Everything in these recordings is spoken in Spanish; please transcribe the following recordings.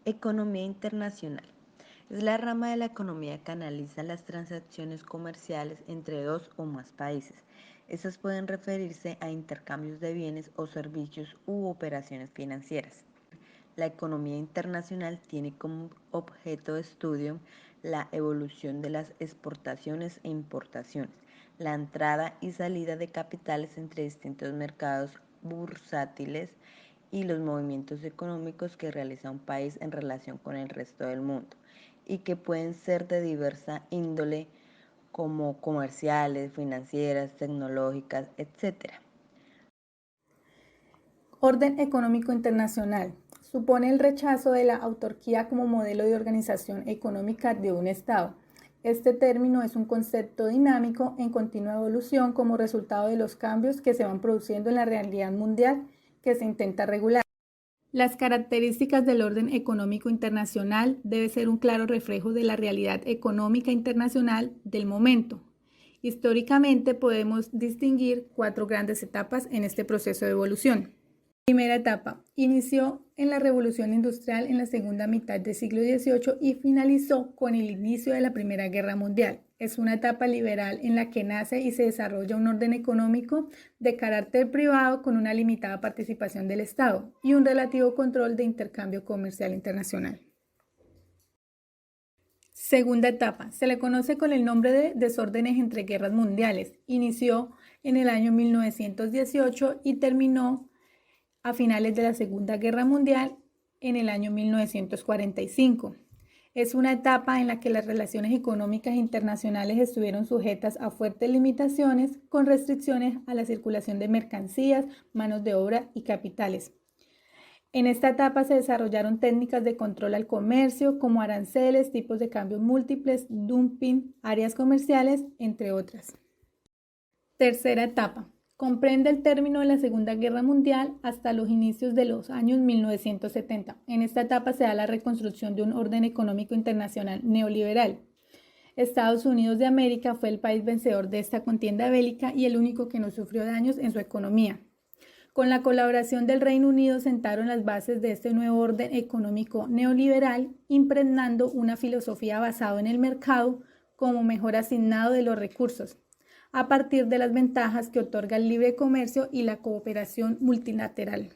Economía internacional. Es la rama de la economía que analiza las transacciones comerciales entre dos o más países. Estas pueden referirse a intercambios de bienes o servicios u operaciones financieras. La economía internacional tiene como objeto de estudio la evolución de las exportaciones e importaciones, la entrada y salida de capitales entre distintos mercados bursátiles y los movimientos económicos que realiza un país en relación con el resto del mundo y que pueden ser de diversa índole como comerciales, financieras, tecnológicas, etc. Orden económico internacional. Supone el rechazo de la autarquía como modelo de organización económica de un Estado. Este término es un concepto dinámico en continua evolución como resultado de los cambios que se van produciendo en la realidad mundial que se intenta regular. Las características del orden económico internacional debe ser un claro reflejo de la realidad económica internacional del momento. Históricamente podemos distinguir 4 grandes etapas en este proceso de evolución. Primera etapa. Inició en la Revolución Industrial en la segunda mitad del siglo XVIII y finalizó con el inicio de la Primera Guerra Mundial. Es una etapa liberal en la que nace y se desarrolla un orden económico de carácter privado con una limitada participación del Estado y un relativo control de intercambio comercial internacional. Segunda etapa. Se le conoce con el nombre de desórdenes entre guerras mundiales. Inició en el año 1918 y terminó a finales de la Segunda Guerra Mundial en el año 1945. Es una etapa en la que las relaciones económicas internacionales estuvieron sujetas a fuertes limitaciones con restricciones a la circulación de mercancías, manos de obra y capitales. En esta etapa se desarrollaron técnicas de control al comercio como aranceles, tipos de cambio múltiples, dumping, áreas comerciales, entre otras. Tercera etapa. Comprende el término de la Segunda Guerra Mundial hasta los inicios de los años 1970. En esta etapa se da la reconstrucción de un orden económico internacional neoliberal. Estados Unidos de América fue el país vencedor de esta contienda bélica y el único que no sufrió daños en su economía. Con la colaboración del Reino Unido sentaron las bases de este nuevo orden económico neoliberal, impregnando una filosofía basada en el mercado como mejor asignado de los recursos, a partir de las ventajas que otorga el libre comercio y la cooperación multilateral.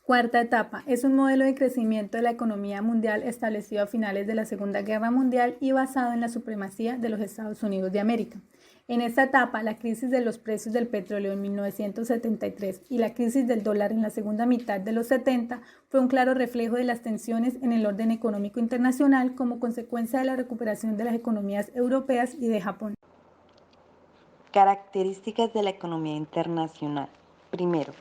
Cuarta etapa. Es un modelo de crecimiento de la economía mundial establecido a finales de la Segunda Guerra Mundial y basado en la supremacía de los Estados Unidos de América. En esta etapa, la crisis de los precios del petróleo en 1973 y la crisis del dólar en la segunda mitad de los 70 fue un claro reflejo de las tensiones en el orden económico internacional como consecuencia de la recuperación de las economías europeas y de Japón. Características de la economía internacional. Primero,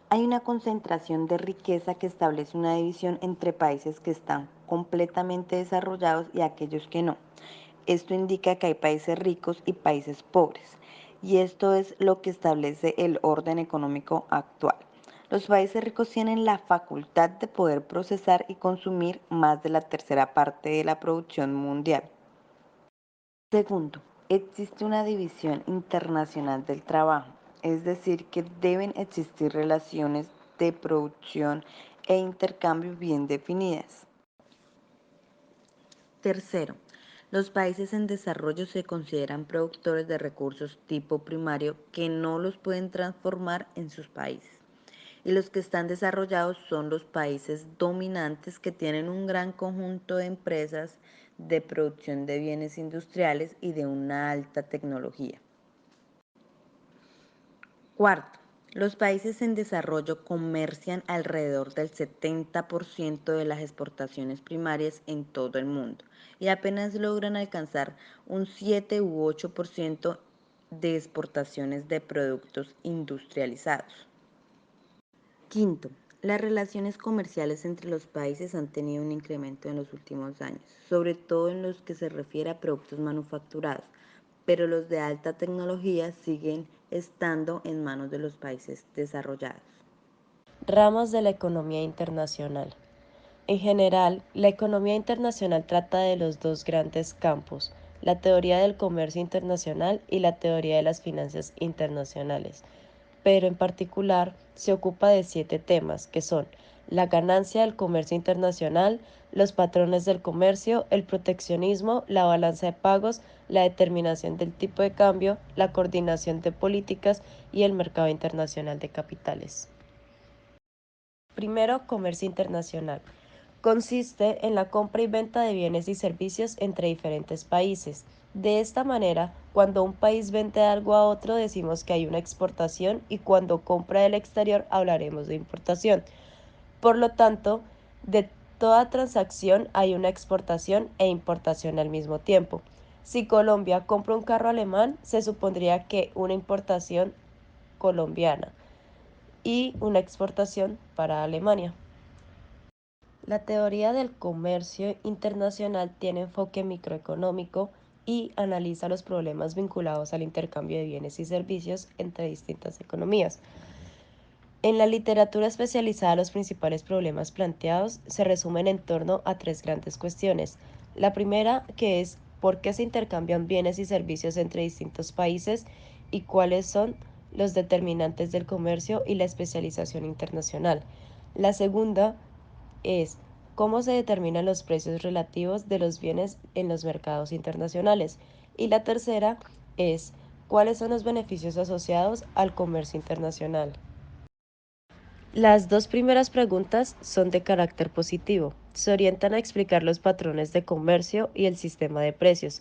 hay una concentración de riqueza que establece una división entre países que están completamente desarrollados y aquellos que no. Esto indica que hay países ricos y países pobres, y esto es lo que establece el orden económico actual. Los países ricos tienen la facultad de poder procesar y consumir más de la tercera parte de la producción mundial. Segundo, existe una división internacional del trabajo, es decir, que deben existir relaciones de producción e intercambio bien definidas. Tercero, los países en desarrollo se consideran productores de recursos tipo primario que no los pueden transformar en sus países. Y los que están desarrollados son los países dominantes que tienen un gran conjunto de empresas de producción de bienes industriales y de una alta tecnología. Cuarto, los países en desarrollo comercian alrededor del 70% de las exportaciones primarias en todo el mundo y apenas logran alcanzar un 7 u 8% de exportaciones de productos industrializados. Quinto, las relaciones comerciales entre los países han tenido un incremento en los últimos años, sobre todo en los que se refiere a productos manufacturados, pero los de alta tecnología siguen estando en manos de los países desarrollados. Ramas de la economía internacional. En general, la economía internacional trata de los dos grandes campos, la teoría del comercio internacional y la teoría de las finanzas internacionales, pero en particular se ocupa de 7 temas que son la ganancia del comercio internacional, los patrones del comercio, el proteccionismo, la balanza de pagos, la determinación del tipo de cambio, la coordinación de políticas y el mercado internacional de capitales. Primero, comercio internacional. Consiste en la compra y venta de bienes y servicios entre diferentes países. De esta manera, cuando un país vende algo a otro decimos que hay una exportación y cuando compra del exterior hablaremos de importación. Por lo tanto, de toda transacción hay una exportación e importación al mismo tiempo. Si Colombia compra un carro alemán, se supondría que una importación colombiana y una exportación para Alemania. La teoría del comercio internacional tiene enfoque microeconómico y analiza los problemas vinculados al intercambio de bienes y servicios entre distintas economías. En la literatura especializada, los principales problemas planteados se resumen en torno a tres grandes cuestiones. La primera, que es por qué se intercambian bienes y servicios entre distintos países y cuáles son los determinantes del comercio y la especialización internacional. La segunda es cómo se determinan los precios relativos de los bienes en los mercados internacionales. Y la tercera es cuáles son los beneficios asociados al comercio internacional. Las dos primeras preguntas son de carácter positivo. Se orientan a explicar los patrones de comercio y el sistema de precios.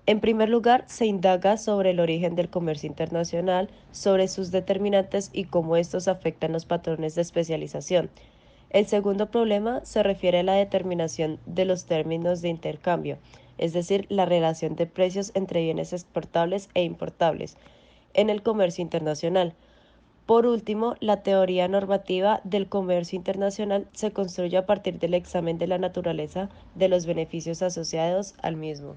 En primer lugar, se indaga sobre el origen del comercio internacional, sobre sus determinantes y cómo estos afectan los patrones de especialización. El segundo problema se refiere a la determinación de los términos de intercambio, es decir, la relación de precios entre bienes exportables e importables en el comercio internacional. Por último, la teoría normativa del comercio internacional se construye a partir del examen de la naturaleza de los beneficios asociados al mismo.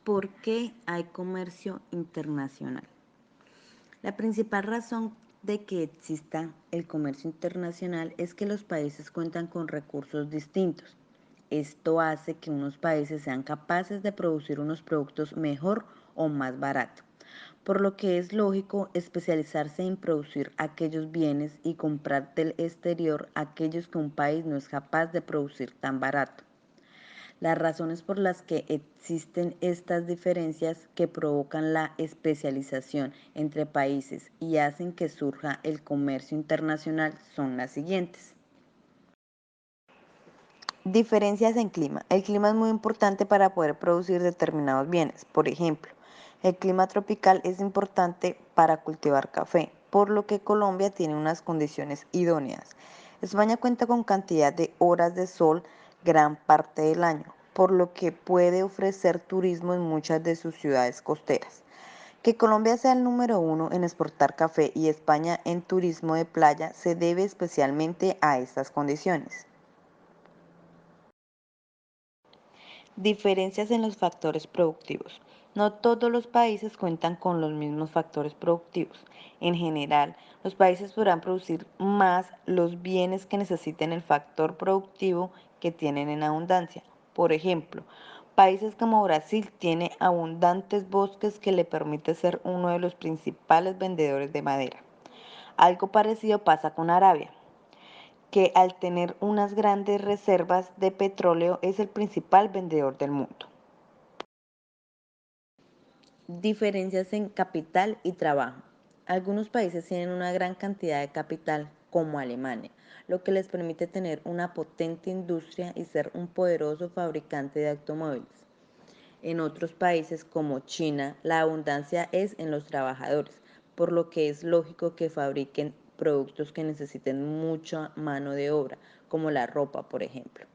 ¿Por qué hay comercio internacional? La principal razón de que exista el comercio internacional es que los países cuentan con recursos distintos. Esto hace que unos países sean capaces de producir unos productos mejor o más barato, por lo que es lógico especializarse en producir aquellos bienes y comprar del exterior aquellos que un país no es capaz de producir tan barato. Las razones por las que existen estas diferencias que provocan la especialización entre países y hacen que surja el comercio internacional son las siguientes. Diferencias en clima. El clima es muy importante para poder producir determinados bienes. Por ejemplo, el clima tropical es importante para cultivar café, por lo que Colombia tiene unas condiciones idóneas. España cuenta con cantidad de horas de sol gran parte del año, por lo que puede ofrecer turismo en muchas de sus ciudades costeras. Que Colombia sea el número uno en exportar café y España en turismo de playa se debe especialmente a estas condiciones. Diferencias en los factores productivos. No todos los países cuentan con los mismos factores productivos. En general, los países podrán producir más los bienes que necesiten el factor productivo que tienen en abundancia. Por ejemplo, países como Brasil tiene abundantes bosques que le permite ser uno de los principales vendedores de madera. Algo parecido pasa con Arabia, que al tener unas grandes reservas de petróleo es el principal vendedor del mundo. Diferencias en capital y trabajo. Algunos países tienen una gran cantidad de capital, como Alemania, lo que les permite tener una potente industria y ser un poderoso fabricante de automóviles. En otros países, como China, la abundancia es en los trabajadores, por lo que es lógico que fabriquen productos que necesiten mucha mano de obra, como la ropa, por ejemplo.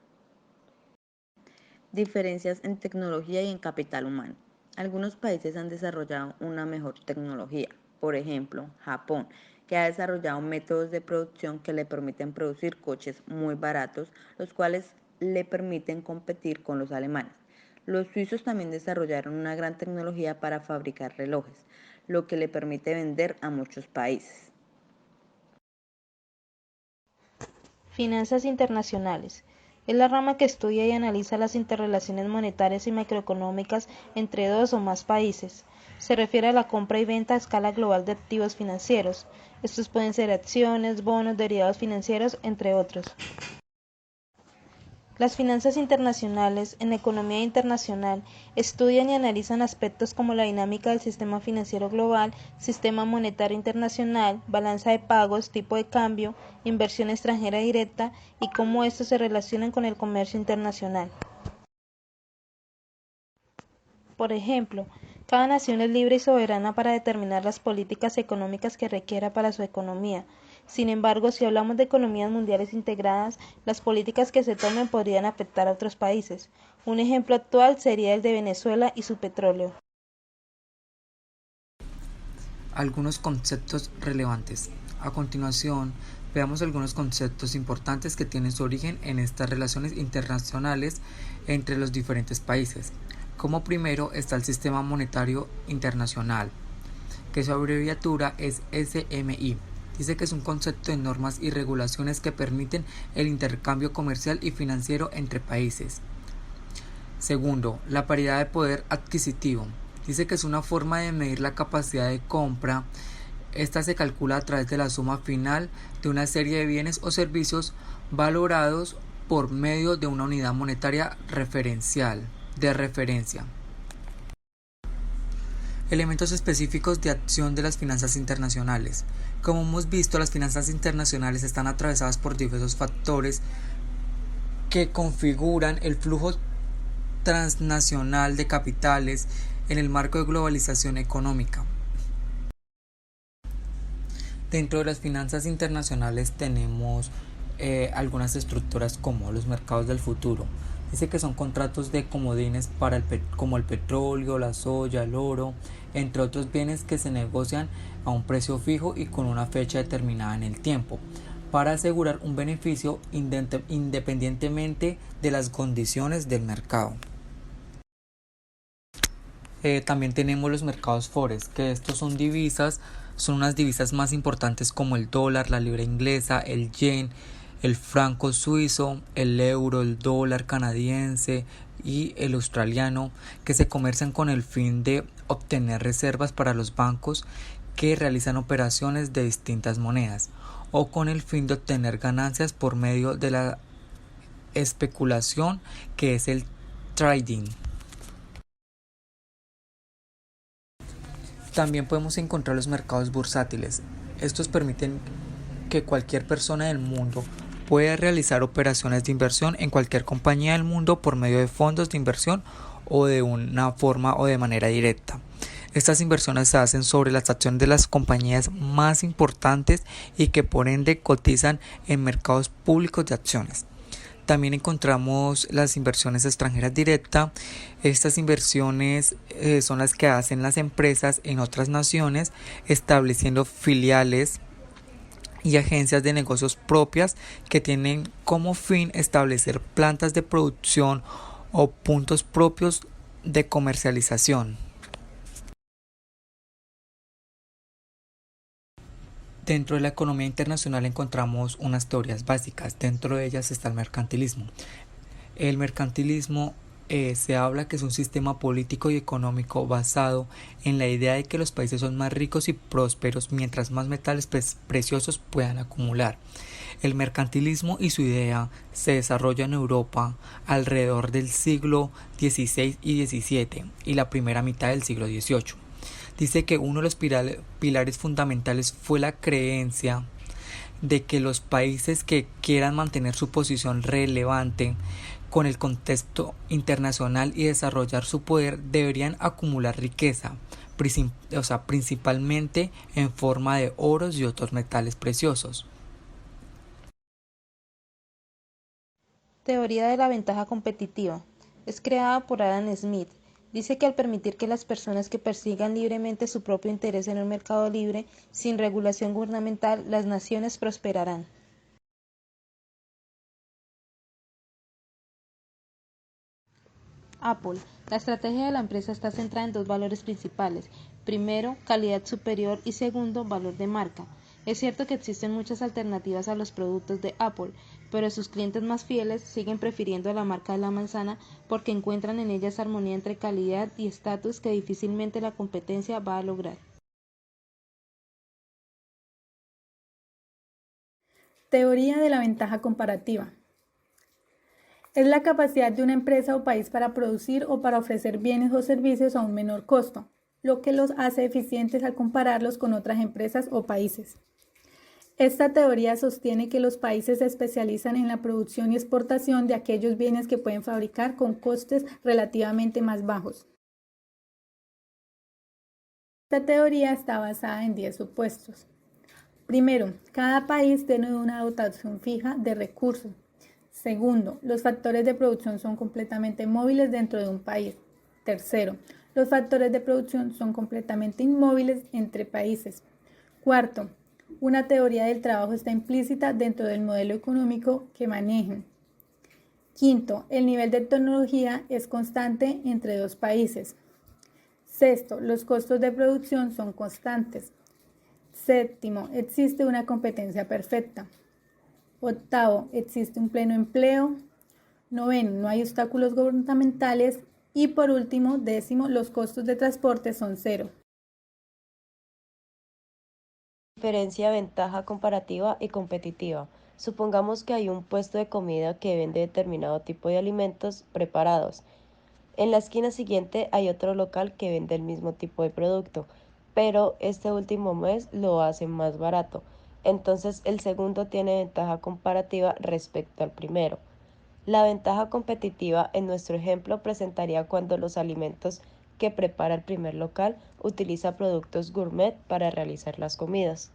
Diferencias en tecnología y en capital humano. Algunos países han desarrollado una mejor tecnología, por ejemplo, Japón, que ha desarrollado métodos de producción que le permiten producir coches muy baratos, los cuales le permiten competir con los alemanes. Los suizos también desarrollaron una gran tecnología para fabricar relojes, lo que le permite vender a muchos países. Finanzas internacionales. Es la rama que estudia y analiza las interrelaciones monetarias y macroeconómicas entre dos o más países. se refiere a la compra y venta a escala global de activos financieros. Estos pueden ser acciones, bonos, derivados financieros, entre otros. Las finanzas internacionales en la economía internacional estudian y analizan aspectos como la dinámica del sistema financiero global, sistema monetario internacional, balanza de pagos, tipo de cambio, inversión extranjera directa y cómo estos se relacionan con el comercio internacional. Por ejemplo, cada nación es libre y soberana para determinar las políticas económicas que requiera para su economía. Sin embargo, si hablamos de economías mundiales integradas, las políticas que se tomen podrían afectar a otros países. Un ejemplo actual sería el de Venezuela y su petróleo. Algunos conceptos relevantes. A continuación, veamos algunos conceptos importantes que tienen su origen en estas relaciones internacionales entre los diferentes países. Como primero está el Sistema Monetario Internacional, que su abreviatura es SMI. Dice que es un concepto de normas y regulaciones que permiten el intercambio comercial y financiero entre países. Segundo, la paridad de poder adquisitivo. Dice que es una forma de medir la capacidad de compra. Esta se calcula a través de la suma final de una serie de bienes o servicios valorados por medio de una unidad monetaria de referencia. Elementos específicos de acción de las finanzas internacionales. Como hemos visto, las finanzas internacionales están atravesadas por diversos factores que configuran el flujo transnacional de capitales en el marco de globalización económica. Dentro de las finanzas internacionales tenemos algunas estructuras como los mercados del futuro. Dice que son contratos de comodines como el petróleo, la soya, el oro, entre otros bienes que se negocian a un precio fijo y con una fecha determinada en el tiempo, para asegurar un beneficio independientemente de las condiciones del mercado. También tenemos los mercados forex, que estos son unas divisas más importantes como el dólar, la libra inglesa, el yen, el franco suizo, el euro, el dólar canadiense y el australiano, que se comercian con el fin de obtener reservas para los bancos que realizan operaciones de distintas monedas, o con el fin de obtener ganancias por medio de la especulación, que es el trading. También podemos encontrar los mercados bursátiles. Estos permiten que cualquier persona del mundo pueda realizar operaciones de inversión en cualquier compañía del mundo por medio de fondos de inversión o de una forma o de manera directa. Estas inversiones se hacen sobre las acciones de las compañías más importantes y que por ende cotizan en mercados públicos de acciones. También encontramos las inversiones extranjeras directas. Estas inversiones son las que hacen las empresas en otras naciones, estableciendo filiales y agencias de negocios propias que tienen como fin establecer plantas de producción o puntos propios de comercialización. Dentro de la economía internacional encontramos unas teorías básicas. Dentro de ellas está el mercantilismo. El mercantilismo se habla que es un sistema político y económico basado en la idea de que los países son más ricos y prósperos mientras más metales preciosos puedan acumular. El mercantilismo y su idea se desarrolla en Europa alrededor del siglo XVI y XVII y la primera mitad del siglo XVIII. Dice que uno de los pilares fundamentales fue la creencia de que los países que quieran mantener su posición relevante con el contexto internacional y desarrollar su poder deberían acumular riqueza, principalmente en forma de oros y otros metales preciosos. Teoría de la ventaja competitiva. Es creada por Adam Smith. Dice que al permitir que las personas que persigan libremente su propio interés en un mercado libre, sin regulación gubernamental, las naciones prosperarán. Apple. La estrategia de la empresa está centrada en dos valores principales. Primero, calidad superior y segundo, valor de marca. Es cierto que existen muchas alternativas a los productos de Apple, pero sus clientes más fieles siguen prefiriendo la marca de la manzana porque encuentran en ella esa armonía entre calidad y estatus que difícilmente la competencia va a lograr. Teoría de la ventaja comparativa. Es la capacidad de una empresa o país para producir o para ofrecer bienes o servicios a un menor costo, lo que los hace eficientes al compararlos con otras empresas o países. Esta teoría sostiene que los países se especializan en la producción y exportación de aquellos bienes que pueden fabricar con costes relativamente más bajos. Esta teoría está basada en 10 supuestos. Primero, cada país tiene una dotación fija de recursos. Segundo, los factores de producción son completamente móviles dentro de un país. Tercero, los factores de producción son completamente inmóviles entre países. Cuarto, una teoría del trabajo está implícita dentro del modelo económico que manejen. Quinto, el nivel de tecnología es constante entre dos países. Sexto, los costos de producción son constantes. Séptimo, existe una competencia perfecta. Octavo, existe un pleno empleo. Noveno, no hay obstáculos gubernamentales. Y por último, décimo, los costos de transporte son cero. Diferencia, ventaja comparativa y competitiva. Supongamos que hay un puesto de comida que vende determinado tipo de alimentos preparados. En la esquina siguiente hay otro local que vende el mismo tipo de producto, pero este último mes lo hace más barato. Entonces el segundo tiene ventaja comparativa respecto al primero. La ventaja competitiva en nuestro ejemplo presentaría cuando los alimentos que prepara el primer local utiliza productos gourmet para realizar las comidas.